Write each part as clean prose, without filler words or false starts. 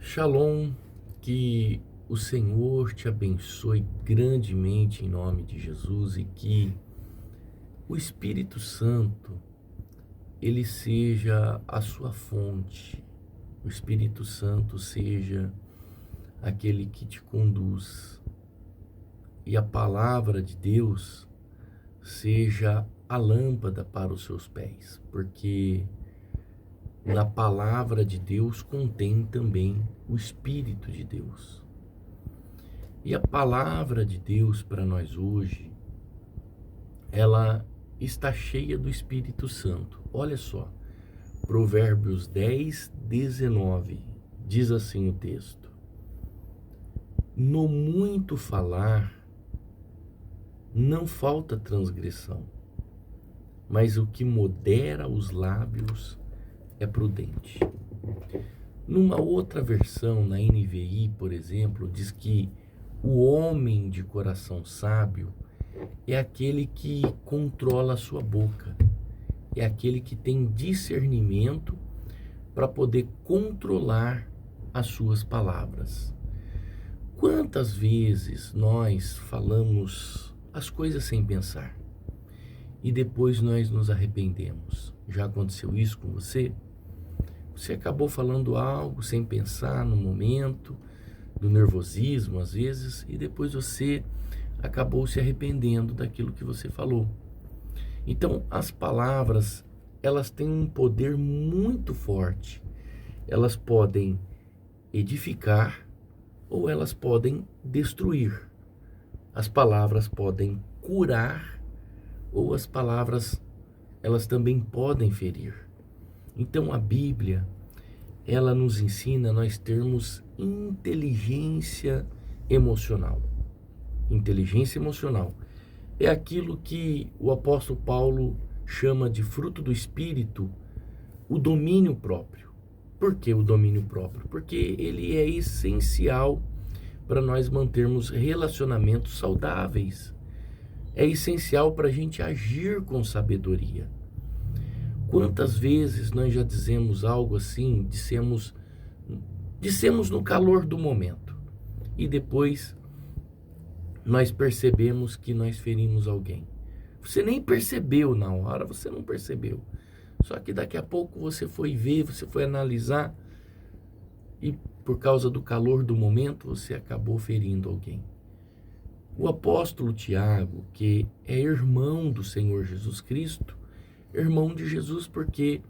Shalom, que o Senhor te abençoe grandemente em nome de Jesus e que o Espírito Santo, ele seja a sua fonte, o Espírito Santo seja aquele que te conduz e a palavra de Deus seja a lâmpada para os seus pés, porque na palavra de Deus contém também o Espírito de Deus. E a palavra de Deus para nós hoje, ela está cheia do Espírito Santo. Olha só, Provérbios 10, 19, diz assim o texto: no muito falar não falta transgressão, mas o que modera os lábios é prudente. Numa outra versão, na NVI, por exemplo, diz que o homem de coração sábio é aquele que controla a sua boca, é aquele que tem discernimento para poder controlar as suas palavras. Quantas vezes nós falamos as coisas sem pensar e depois nós nos arrependemos? Já aconteceu isso com você? Você acabou falando algo sem pensar no momento, do nervosismo às vezes, e depois você acabou se arrependendo daquilo que você falou. Então, as palavras, elas têm um poder muito forte. Elas podem edificar ou elas podem destruir. As palavras podem curar ou as palavras, elas também podem ferir. Então, a Bíblia, ela nos ensina a nós termos inteligência emocional. Inteligência emocional é aquilo que o apóstolo Paulo chama de fruto do Espírito, o domínio próprio. Por que o domínio próprio? Porque ele é essencial para nós mantermos relacionamentos saudáveis. É essencial para a gente agir com sabedoria. Quantas vezes nós já dizemos algo assim, dissemos no calor do momento, e depois nós percebemos que nós ferimos alguém. Você nem percebeu na hora, você não percebeu. Só que daqui a pouco você foi ver, você foi analisar, e por causa do calor do momento, você acabou ferindo alguém. O apóstolo Tiago, que é irmão do Senhor Jesus Cristo, irmão de Jesus porque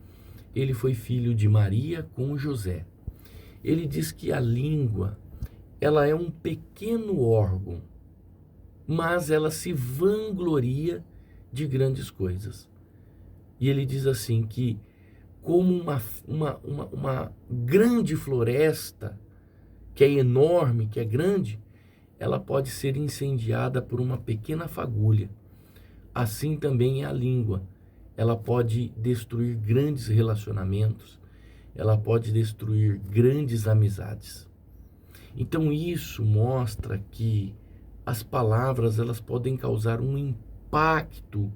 ele foi filho de Maria com José. Ele diz que a língua, ela é um pequeno órgão, mas ela se vangloria de grandes coisas. E ele diz assim que como uma grande floresta, que é enorme, que é grande, ela pode ser incendiada por uma pequena fagulha. Assim também é a língua. Ela pode destruir grandes relacionamentos, ela pode destruir grandes amizades. Então isso mostra que as palavras, elas podem causar um impacto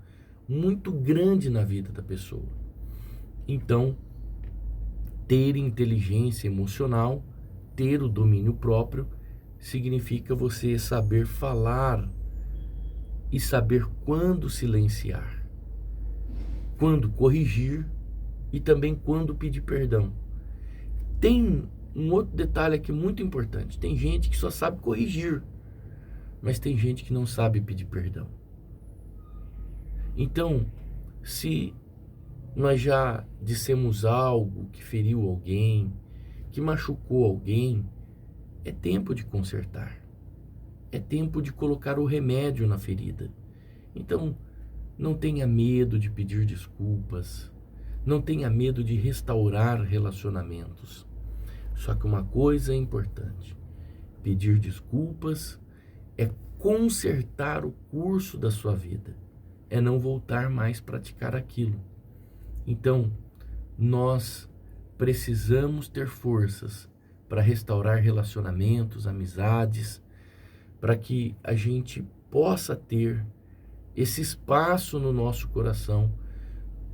muito grande na vida da pessoa. Então, ter inteligência emocional, ter o domínio próprio, significa você saber falar e saber quando silenciar, quando corrigir e também quando pedir perdão. Tem um outro detalhe aqui muito importante. Tem gente que só sabe corrigir, mas tem gente que não sabe pedir perdão. Então, se nós já dissemos algo que feriu alguém, que machucou alguém, é tempo de consertar. É tempo de colocar o remédio na ferida. Então, não tenha medo de pedir desculpas. Não tenha medo de restaurar relacionamentos. Só que uma coisa é importante: pedir desculpas é consertar o curso da sua vida, é não voltar mais a praticar aquilo. Então, nós precisamos ter forças para restaurar relacionamentos, amizades, para que a gente possa ter esse espaço no nosso coração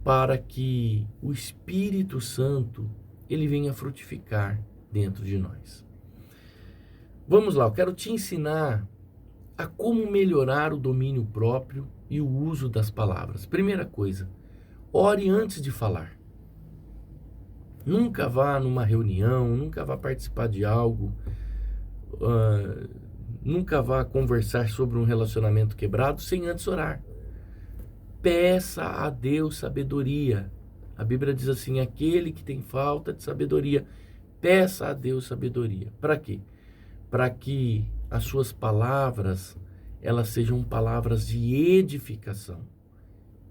para que o Espírito Santo, ele venha frutificar dentro de nós. Vamos lá, eu quero te ensinar a como melhorar o domínio próprio e o uso das palavras. Primeira coisa, ore antes de falar. Nunca vá numa reunião, nunca vá participar de algo, nunca vá conversar sobre um relacionamento quebrado sem antes orar. Peça a Deus sabedoria. A Bíblia diz assim, aquele que tem falta de sabedoria, peça a Deus sabedoria. Para quê? Para que as suas palavras, elas sejam palavras de edificação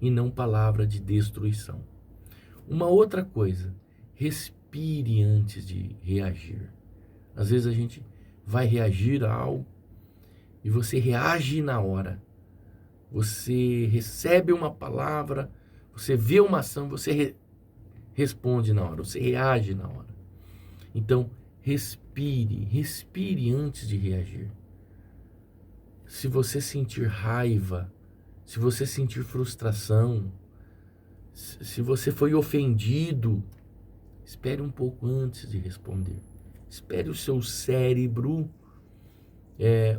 e não palavra de destruição. Uma outra coisa, respire antes de reagir. Às vezes a gente vai reagir a algo e você reage na hora. Você recebe uma palavra, você vê uma ação, você responde na hora, você reage na hora. Então, respire antes de reagir. Se você sentir raiva, se você sentir frustração, se você foi ofendido, espere um pouco antes de responder. Espere o seu cérebro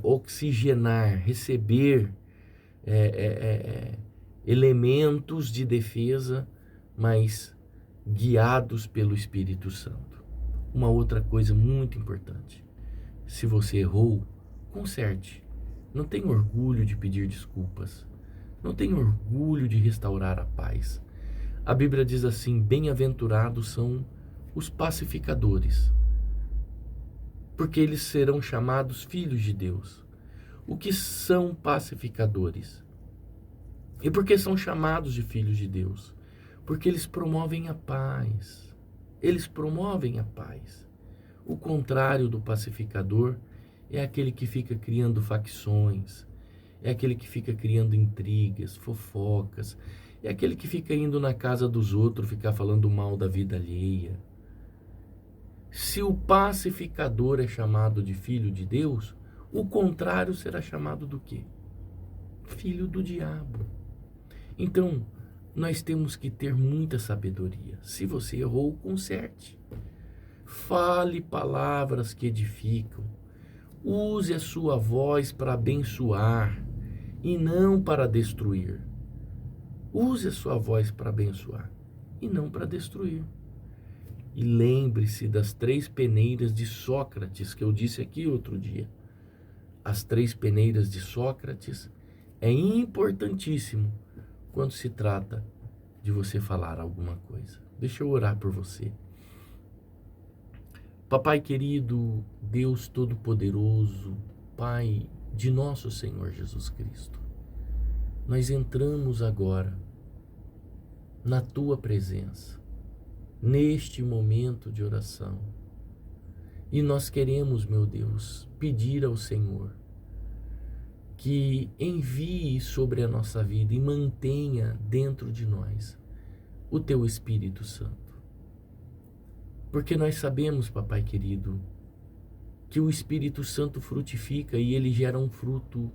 oxigenar, receber elementos de defesa, mas guiados pelo Espírito Santo. Uma outra coisa muito importante, se você errou, conserte. Não tenha orgulho de pedir desculpas. Não tenha orgulho de restaurar a paz. A Bíblia diz assim, bem-aventurados são os pacificadores, porque eles serão chamados filhos de Deus. O que são pacificadores? E por que são chamados de filhos de Deus? Porque eles promovem a paz. Eles promovem a paz. O contrário do pacificador é aquele que fica criando facções, é aquele que fica criando intrigas, fofocas, é aquele que fica indo na casa dos outros, ficar falando mal da vida alheia. Se o pacificador é chamado de filho de Deus, o contrário será chamado do quê? Filho do diabo. Então, nós temos que ter muita sabedoria. Se você errou, conserte. Fale palavras que edificam. Use a sua voz para abençoar e não para destruir. Use a sua voz para abençoar e não para destruir. E lembre-se das 3 peneiras de Sócrates, que eu disse aqui outro dia. As 3 peneiras de Sócrates é importantíssimo quando se trata de você falar alguma coisa. Deixa eu orar por você. Papai querido, Deus Todo-Poderoso, Pai de nosso Senhor Jesus Cristo, nós entramos agora na Tua presença, neste momento de oração, e nós queremos, meu Deus, pedir ao Senhor que envie sobre a nossa vida e mantenha dentro de nós o Teu Espírito Santo. Porque nós sabemos, papai querido, que o Espírito Santo frutifica e ele gera um fruto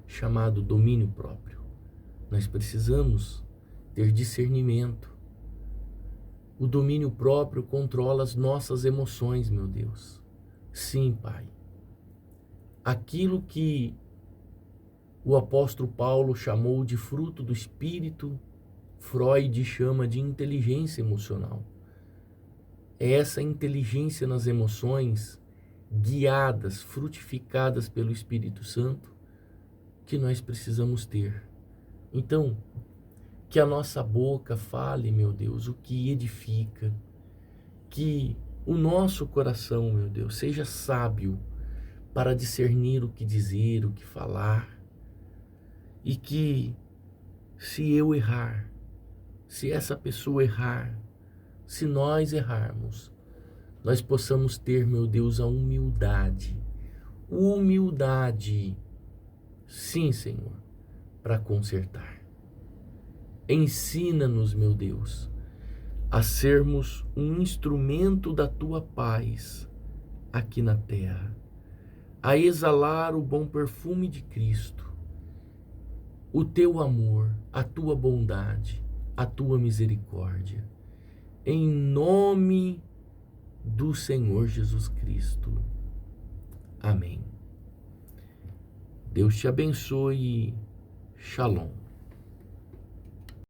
chamado domínio próprio. Nós precisamos ter discernimento. O domínio próprio controla as nossas emoções, meu Deus. Sim, Pai. Aquilo que o apóstolo Paulo chamou de fruto do Espírito, Freud chama de inteligência emocional. É essa inteligência nas emoções, guiadas, frutificadas pelo Espírito Santo, que nós precisamos ter. Então, que a nossa boca fale, meu Deus, o que edifica, que o nosso coração, meu Deus, seja sábio para discernir o que dizer, o que falar, e que se eu errar, se essa pessoa errar, se nós errarmos, nós possamos ter, meu Deus, a humildade, sim, Senhor, para consertar. Ensina-nos, meu Deus, a sermos um instrumento da Tua paz aqui na terra, a exalar o bom perfume de Cristo, o Teu amor, a Tua bondade, a Tua misericórdia. Em nome do Senhor Jesus Cristo. Amém. Deus te abençoe. Shalom.